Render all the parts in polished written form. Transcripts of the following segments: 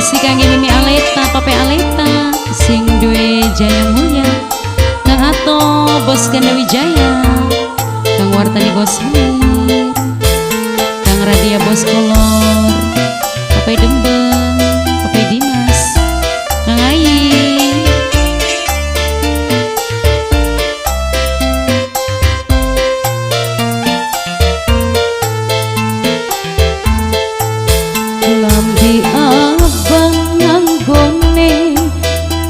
Si kangge Mimi Aleta, Pape Aleta, sing duwe Jaya Mulia, Kang Ato, Bos Ganda Wijaya, Kang Wartani Bos Mir, Kang Radia Bos Kolor, Pape Dembeng, Pape Dimas, Kang Ayi. Lambi abang nganggone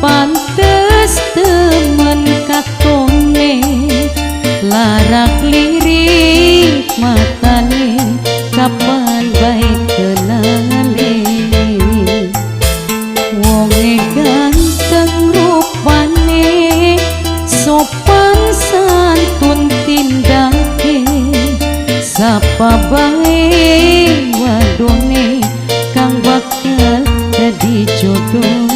pantes temen katone, larak lirik matane kapan baik kenale. Wonge ganteng rupane, sopan santun tindake, sapa bae wadone kang bakal jadi jodohne.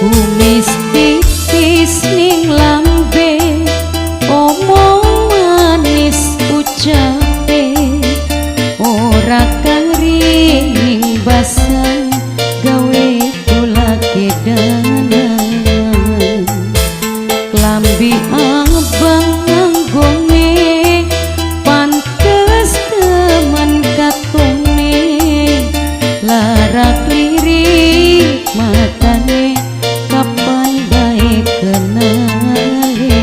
Kumis tipis ning lambe, omong manis ucape, ora kering ning basah gawe kula kedanan. Klambi abang nganggone pantes temen katone, larak lirik matane kapan baik kenale.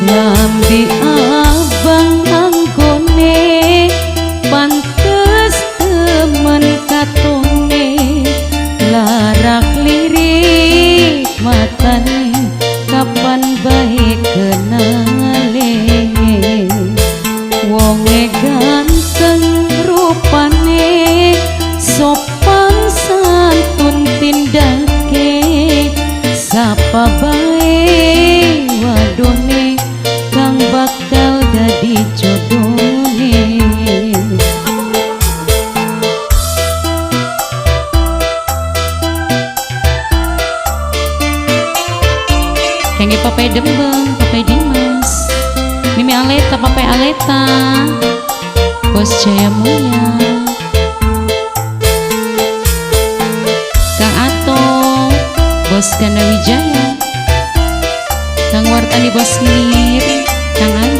Lambi abang anggone pantes temen katone, larak lirik matane kapan baik kenale. Wonge ganteng rupane, sopan santun tindake, sapa bae wadone kang bakal dadi jodohne. Kangge Pape Dembeng, Pape Dimas, Mimi Aleta, Pape Aleta, Bos Jaya Mulia, Kang Ato, Bos Ganda Wijaya, Kang Wartani Bos Mir, Kang Ayi.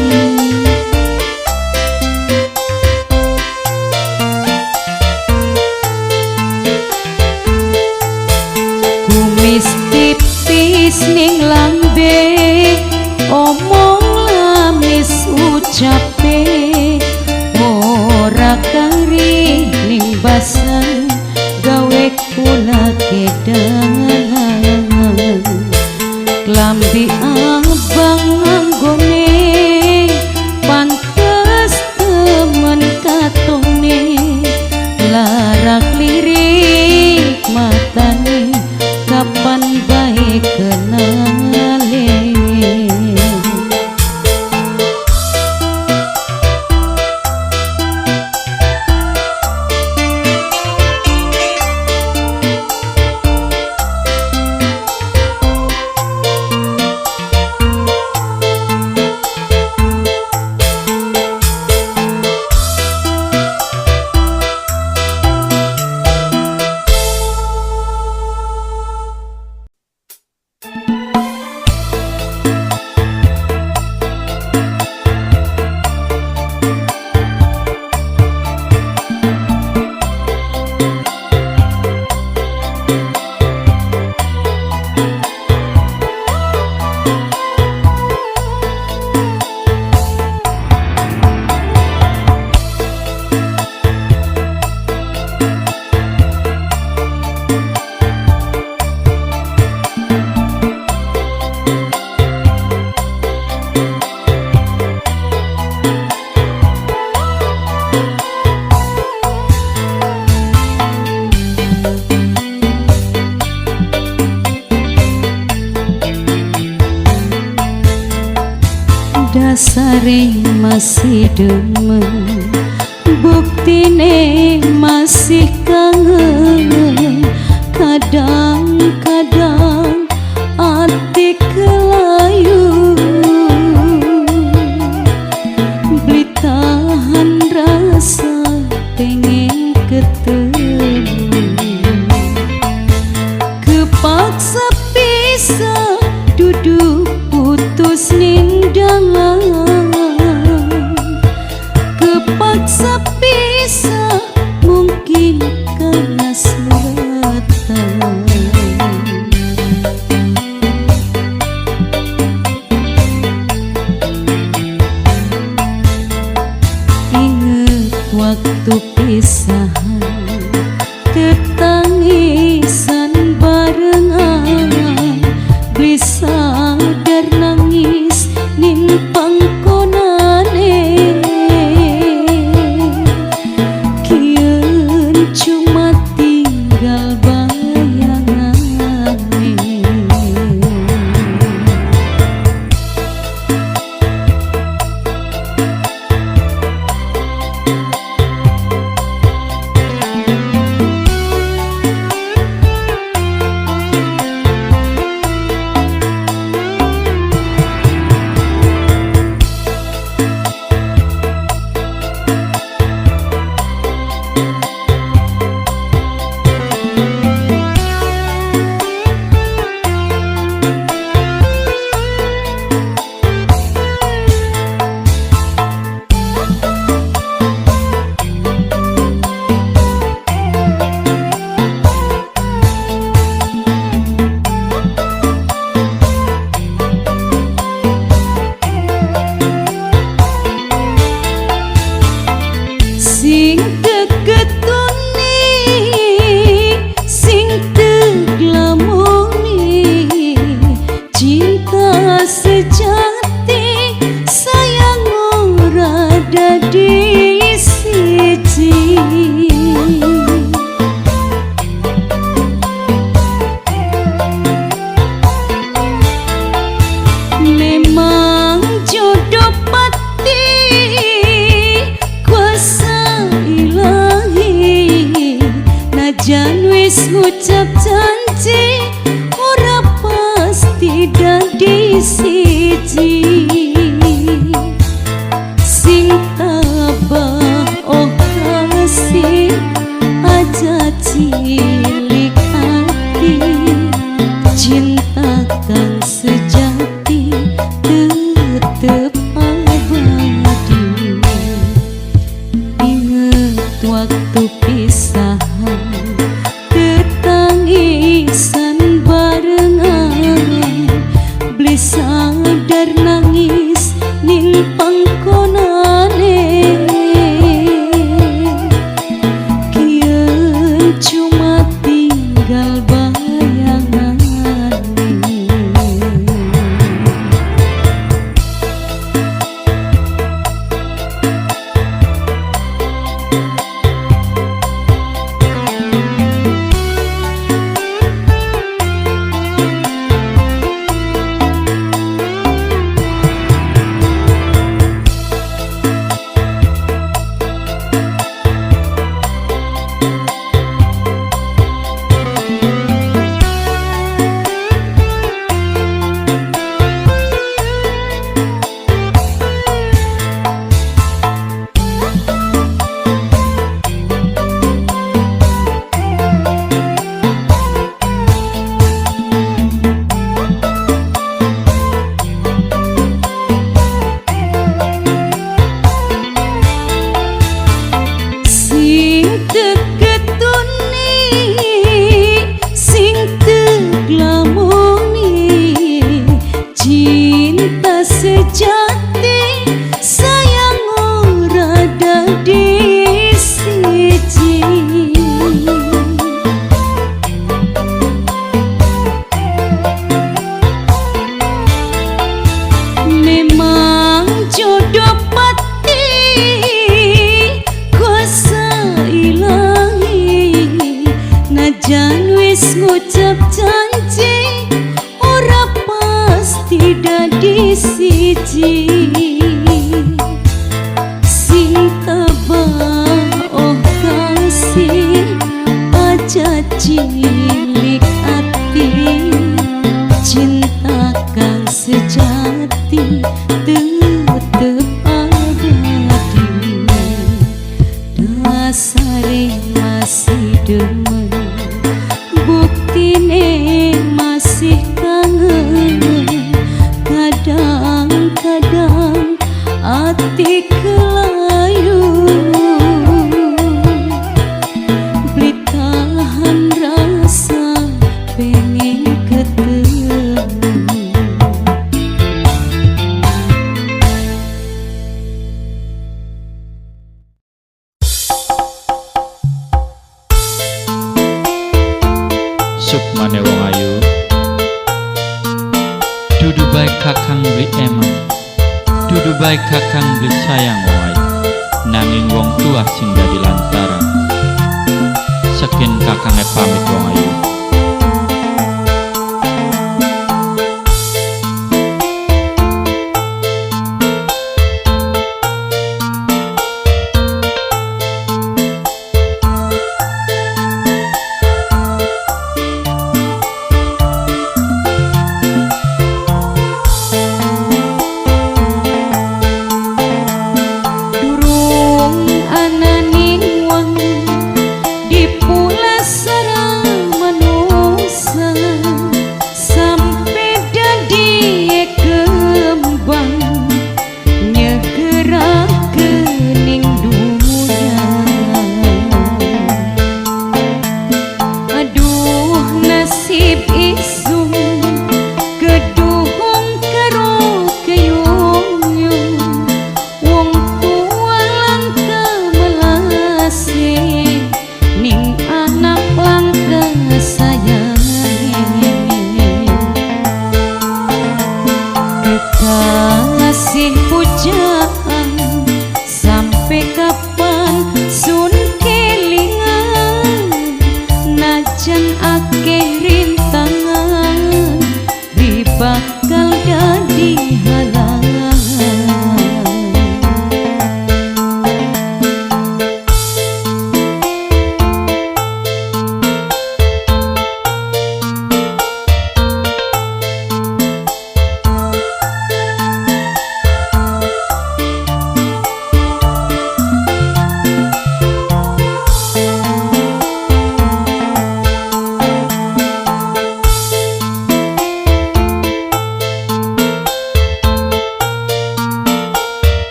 Kumis tipis ning lambe, omong lamis ucape, ora kari ning basah gawe kula kedanan. Lambi abang anggone Saring masih demen, buktine masih kangen. Kadang-kadang ati kelayu, beli tahan rasa pengen ketemu. Kepaksa pisah duduk putus nindangan, kepaksa pisah mungkin karena selatan. Ingat waktu pisahan, ketangisan barengan, beli sadar nangis ning pangkonane. Kieun cuma tinggal bayangane. Sing kegetuni, sing teglamuni, cinta sejati sayang ora dadi siji. Memang jodoh pati kuasa ilahi, najan wis ngucap janji ora pasti dadi siji. Sing tabah oh kasih aja cilik hati, cinta kang sejati tetep abadi. Ingat waktu pisahan, ketangisan barengan, beli sadar nangis ning pangkonane. Kieun cuma tinggal bayangane. siji are masih demen, buktine masih kangen. Kadang-kadang ati kelayu, beli tahan rasa pengen ketemu. Sukmane wong ayu, dudu baik kakang beli emang, dudu baik kakang beli sayang wong ayu, nanging wong tua sing dadi lantaran. Sekin kakange pamit wong ayu. Kasih pujaan sampai kapan sun kelingan, najan akeh rintangan di bakal dadi halangan.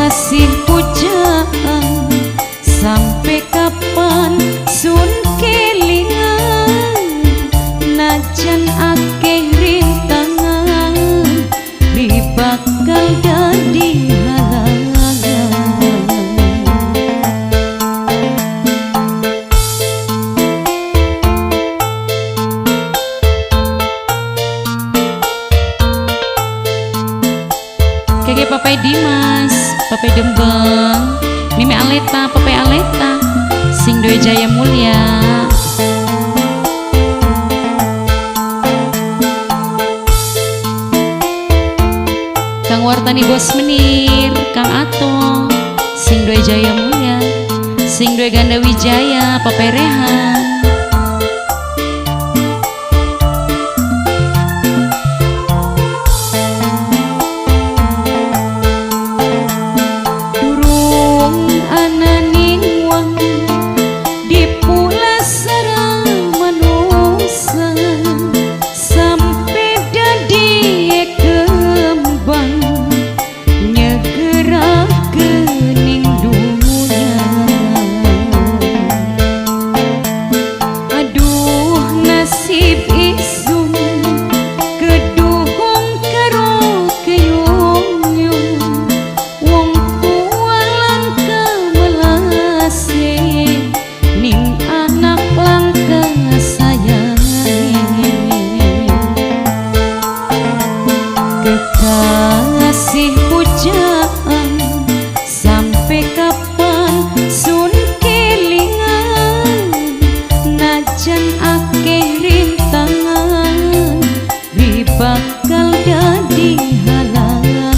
Kasih pujaan sampai kapan sun kelingan, najan akeh rintangan di bakal dadi halangan. Keke Papai Dimas, Papai Dembeng, Mimi Aleta, Papai Aleta, sing duwe Jaya Mulia. Kang Wartani Bos Menir, Kang Ato, sing duwe Jaya Mulia, sing duwe Ganda Wijaya, Papai Rehan. akeh rintangan di bakal dadi halangan.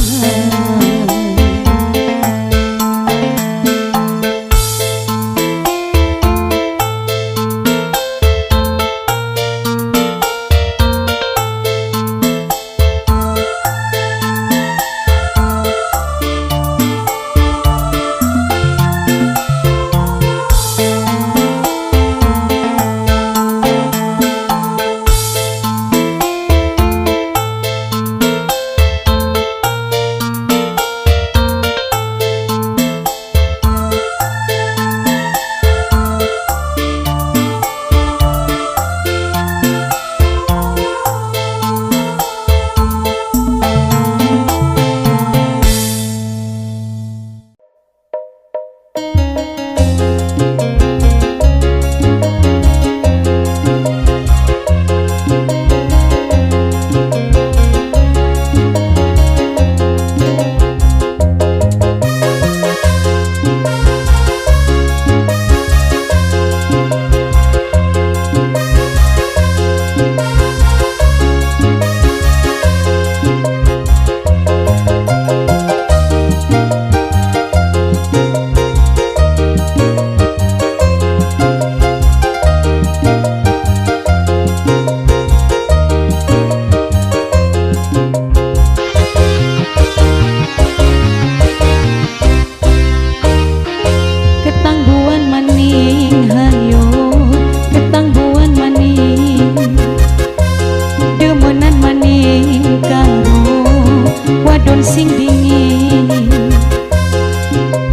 Sing dingin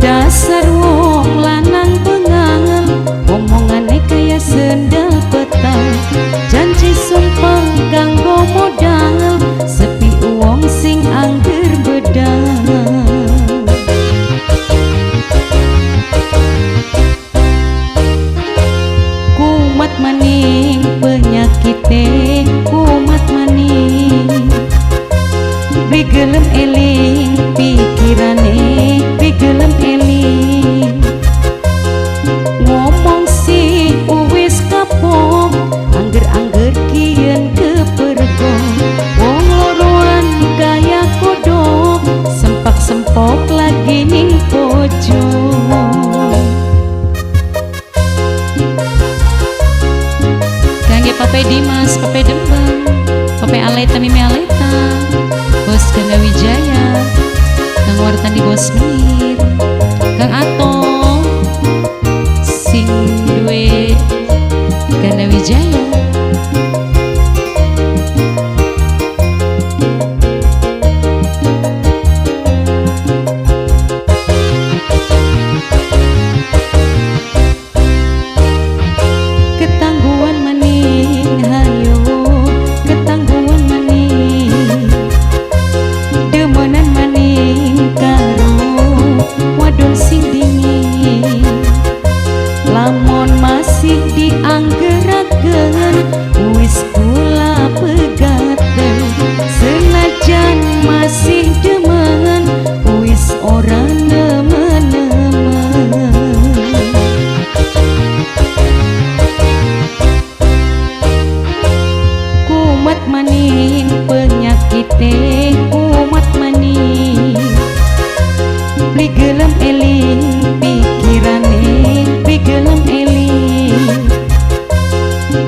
dasar wong lanang pengangan, omongane kaya sendal petang, janji sumpah kanggo modal, sepi wong sing angger bedang. Kumat maning penyakite, kumat maning bigelem eling pikirane, bigelem eling ngomong si uwis kapok, angger-angger kian kepergok, wong loroan kaya kodok, sempak-sempok lagi ning pojok. Kangge Pape Dimas, Pape Dembang, Pape Aleta, Mimi Aleta, Bos Ganda Wijaya, Kang Wartani Bos Menir, Kang Ato sing duwe Ganda Wijaya. Ketangguhan maning hayo, ketangguhan maning demenan maning karo wadon sing dingin, lamun masih dianggeraken wis kula pegaten, senajan masih demen wis ora nemen-nemen. Kumat maning penyakite, kumat maning bigelem eling pikirane, bigelem eling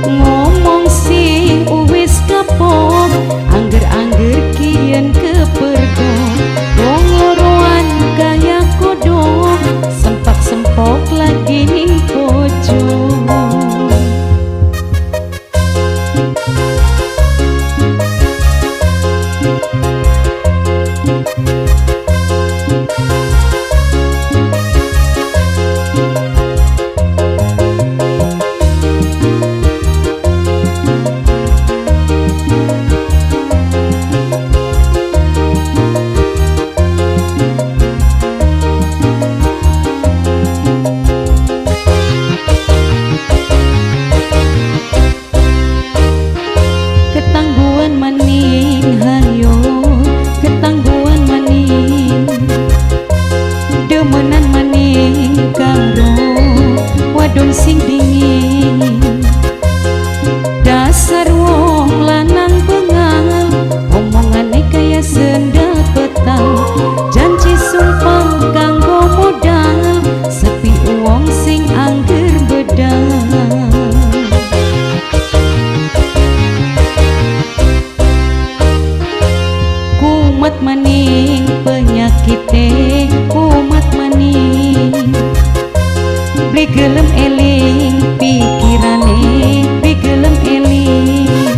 ngomong si uwis kapok, angger-angger kian kepergok, wong loroan kaya kodok, sempak-sempok lagi ning pojok. dasar wong lanang bengal, omongane kaya sendal petang, janji sumpah kanggo modal, sepi wong sing angger bedal. Kumat maning penyakite, kumat maning beli gelem eling pikirane, beli gelem eling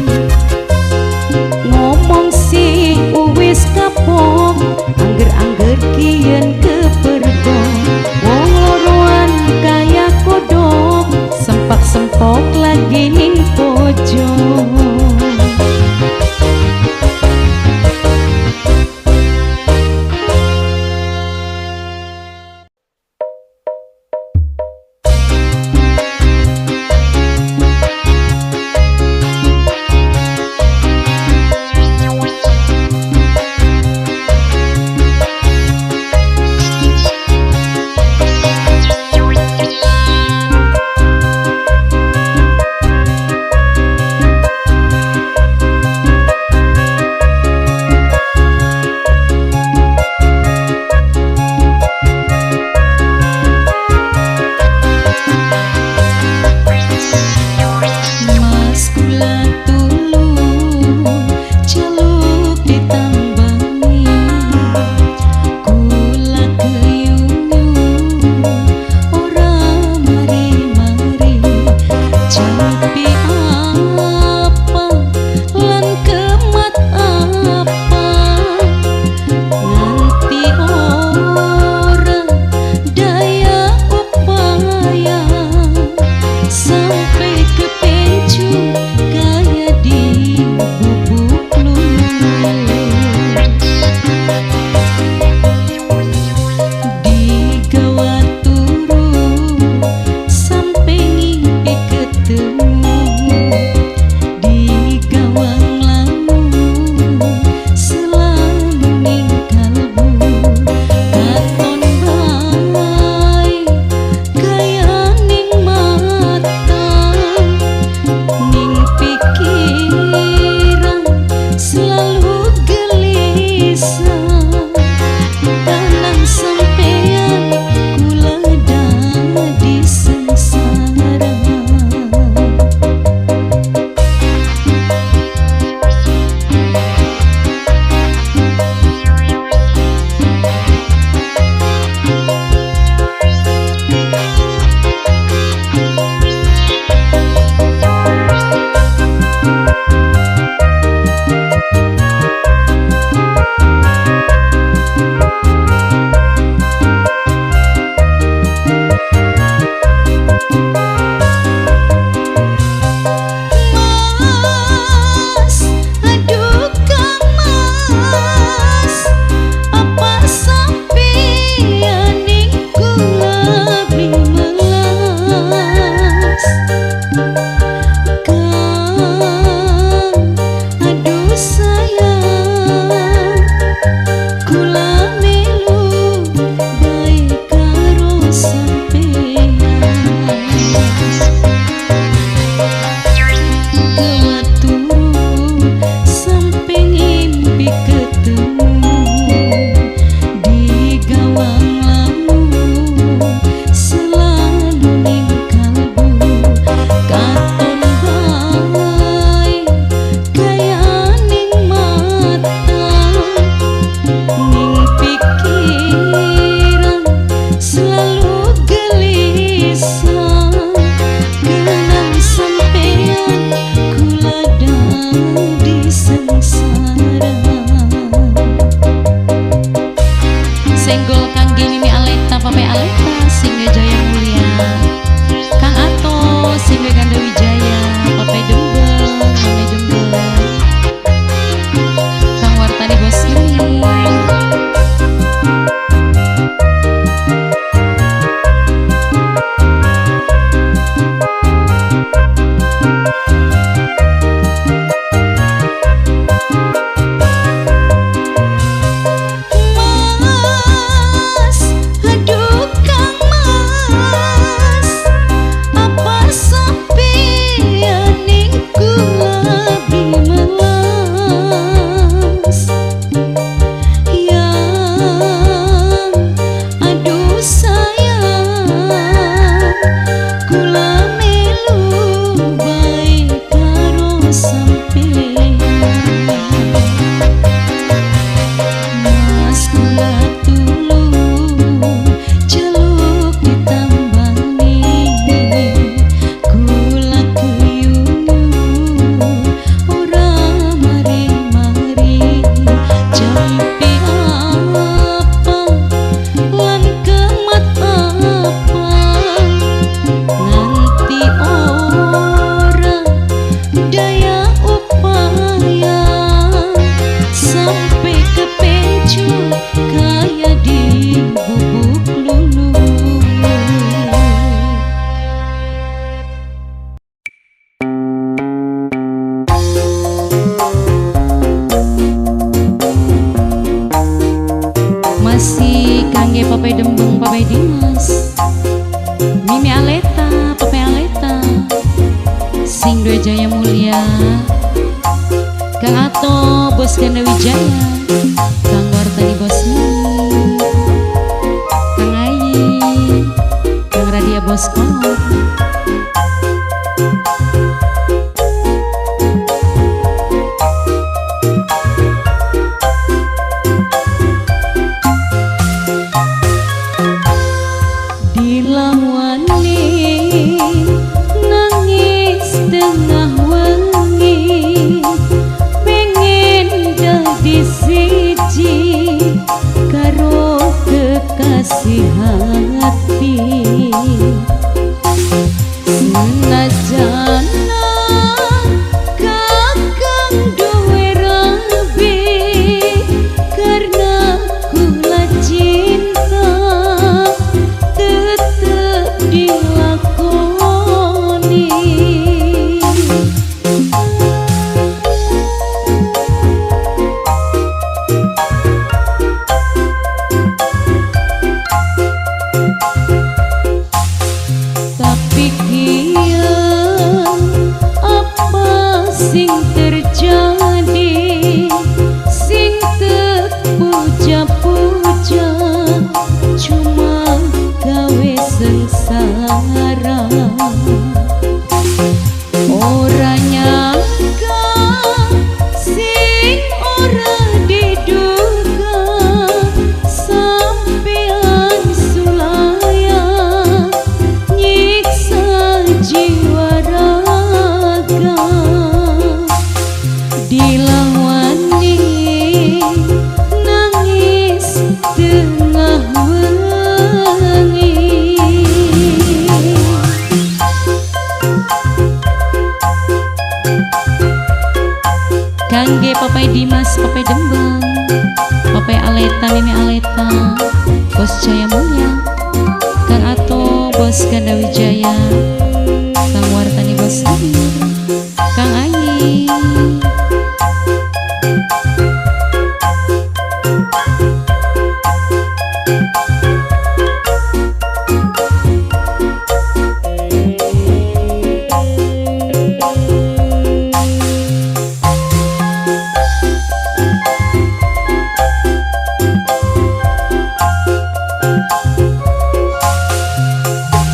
Kang Ato Bos Ganda Wijaya, Kang Wartani Bos Nini, Kang Ayi, Kang Radia Bos Kolor. Kasih hati senajan kakang duwe rabi karena kula cinta tetep dilakoni. Sing terjadi, sing terpuja-puja, cuma gawe sengsara. Ora nyangka, sing ora diduga, sampean sulaya nyiksa jiwa raga. Dilawani nangis tengah wengi. Kangge Papai Dimas, Papai Dembang, Papai Aleta, Mimi Aleta, Bos Jaya Mulia, Kang Ato Bos Ganda Wijaya, Kang Wartani Bos Nini, Kang Ayi.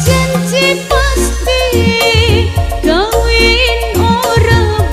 Janji pasti kawin ora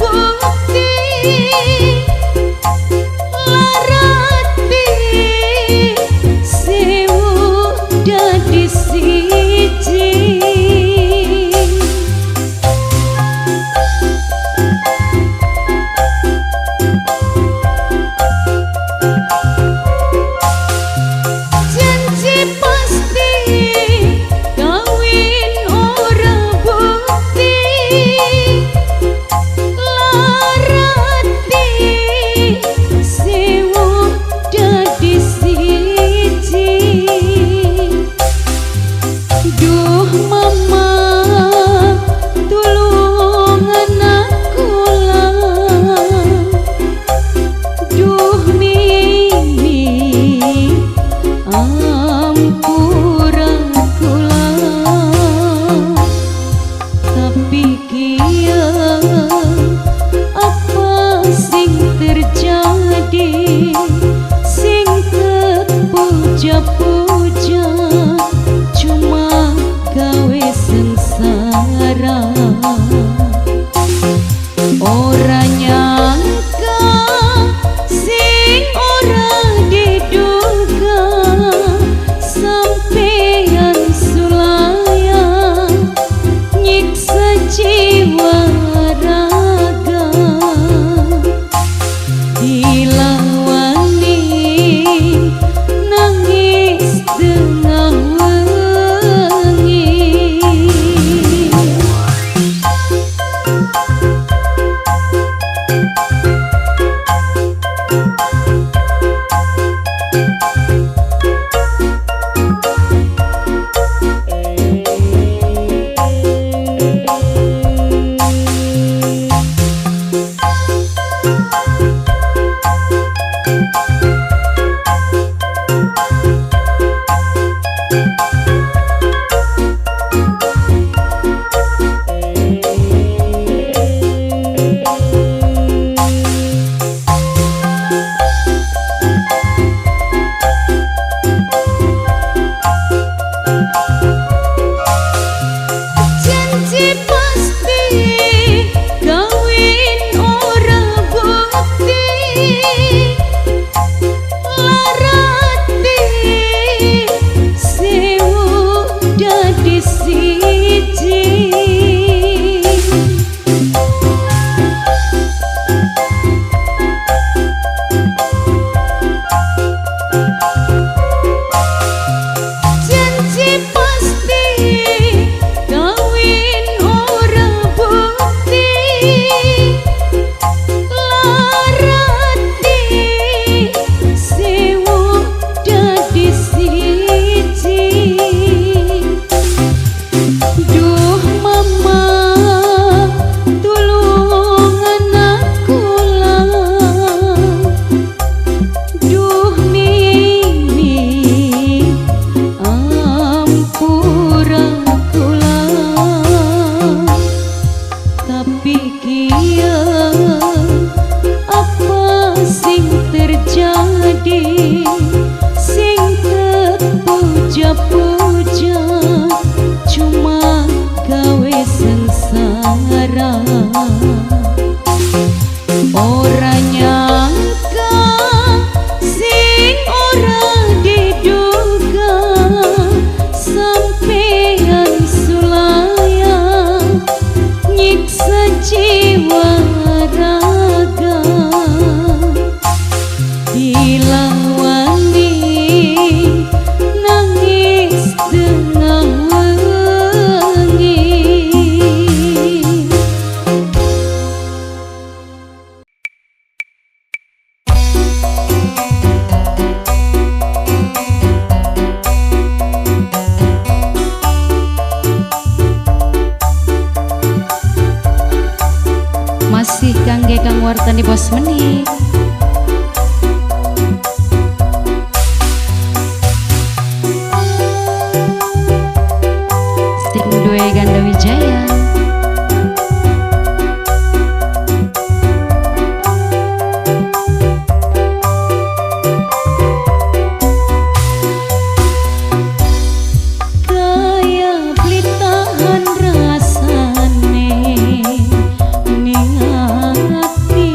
iya apa sing terjadi sing terpuja-puja cuma gawe sengsara ora nyangka sing ora diduga sampeyan sulaya nyiksa jiwa raga dilawangi nangis tengah wengi. Masih kangge kang wartani bos menit sing duwe ganda wijaya kaya beli tahan rasane ning ati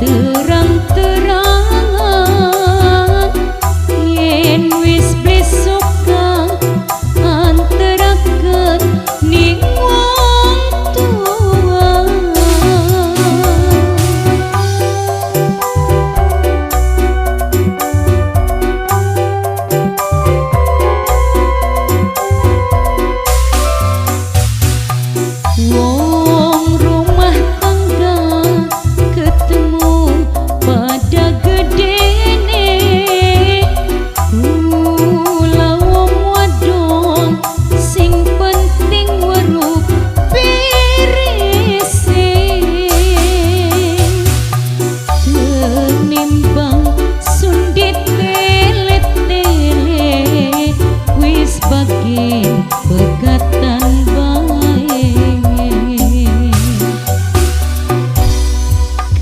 terang-terang yen wis besok antarakeun ning wong tua. Wong rumah tangga ketemu pada gedene, kula wong wadon sing penting weruh pirese, tenimbang sundit tele-tele wis bagi pegatan bae.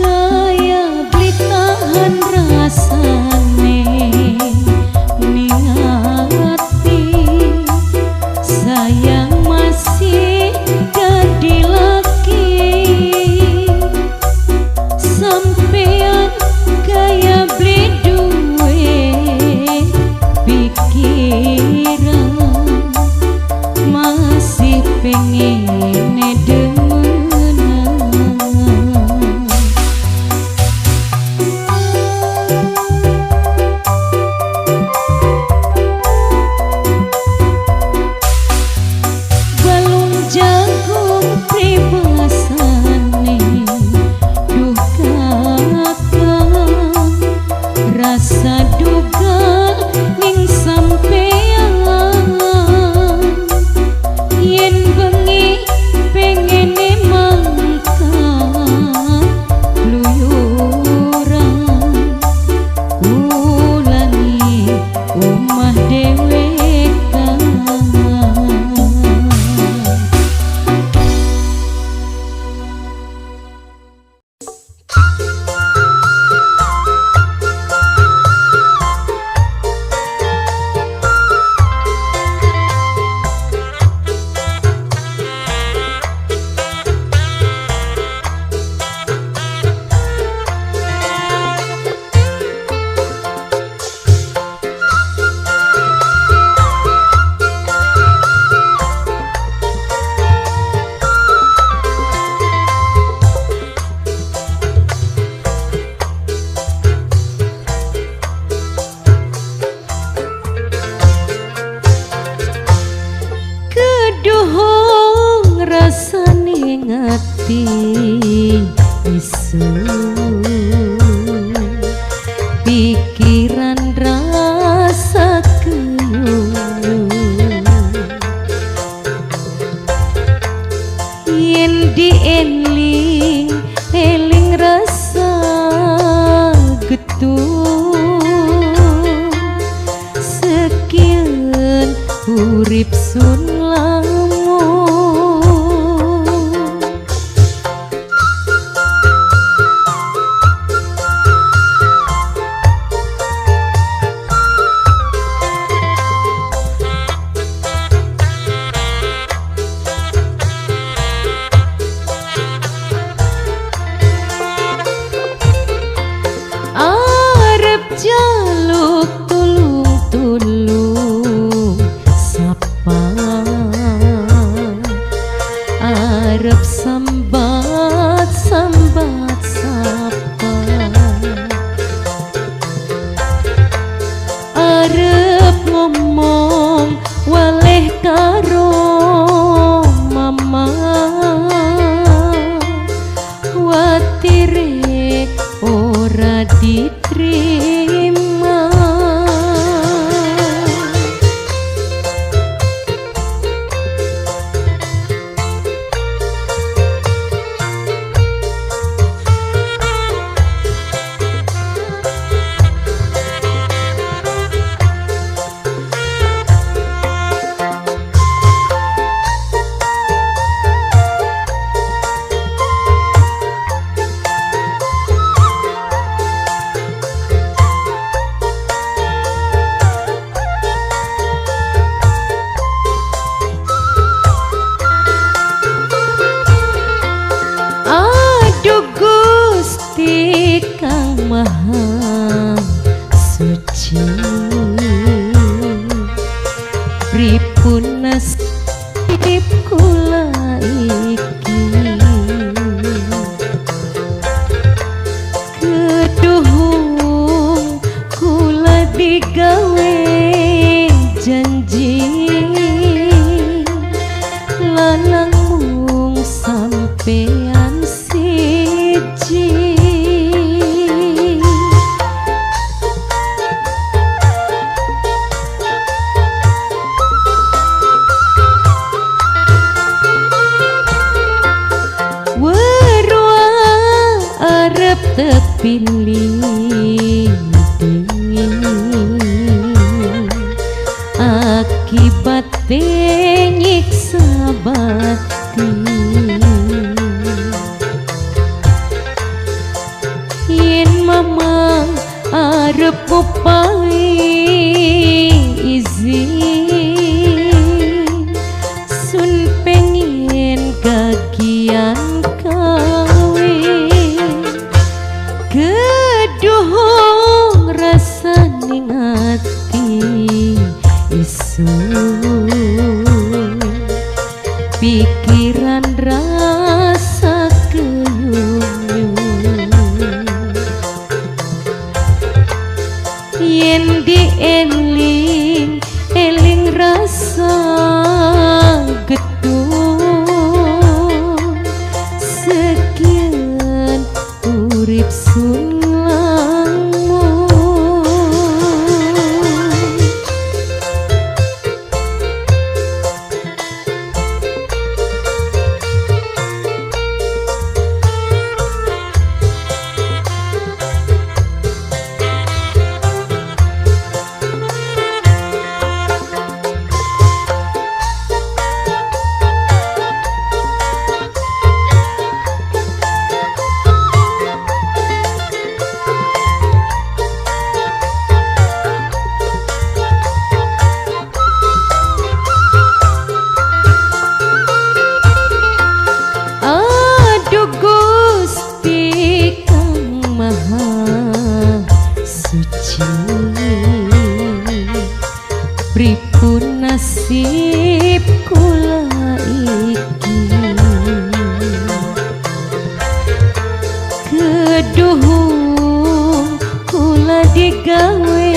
Kaya beli tahan rasane ning ati, sayang masih jadi laki. Sampean kaya beli duwe pikiran, masih pengen demenan. Balung jagung pribasane duh kakang, rasa duga ning sampean yen bengi pengene mangkat luyuran, kulangi omah dewekan. Keduhung rasane ngati isu, pikiran rasa kenyuh, yen dienling eling rasa getuh, sekian urip sun lamun. Arep jaluk tulung-tulung sapa, arep sambat-sambat sapa, arep ngomong waleh karo mama, watire ora diterima. Kang Maha Suci pripun nasib kula iki keduhung kula digawe janji lanang mung sampean siji tepilih akibat nyiksa batin yen mamang arep upahi izin sun pengen kagian keduhung rasa ning ati isun pikiran rasa keyung yen dieling eling rasa getun sekian urip sun pripun nasib kula iki keduhung kula digawe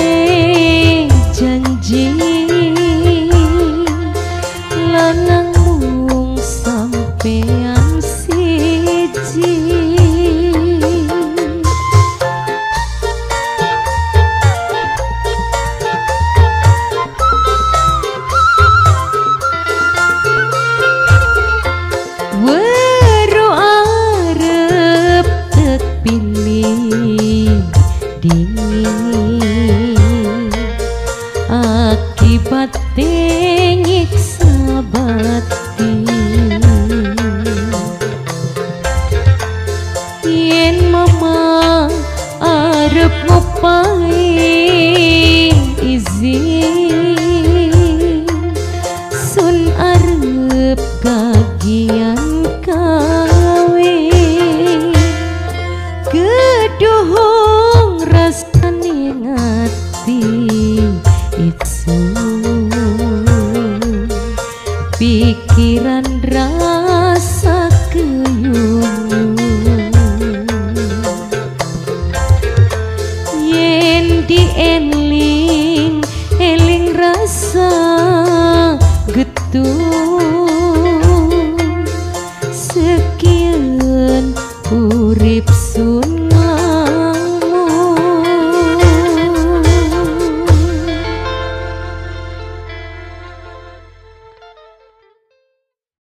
janji lanang mung sampean siji akibat nyiksa batin yen mama arep ngupahi izin sun arep kagian kawe keduhung rasane ngati pikiran rasa keyung yen dieling eling rasa getun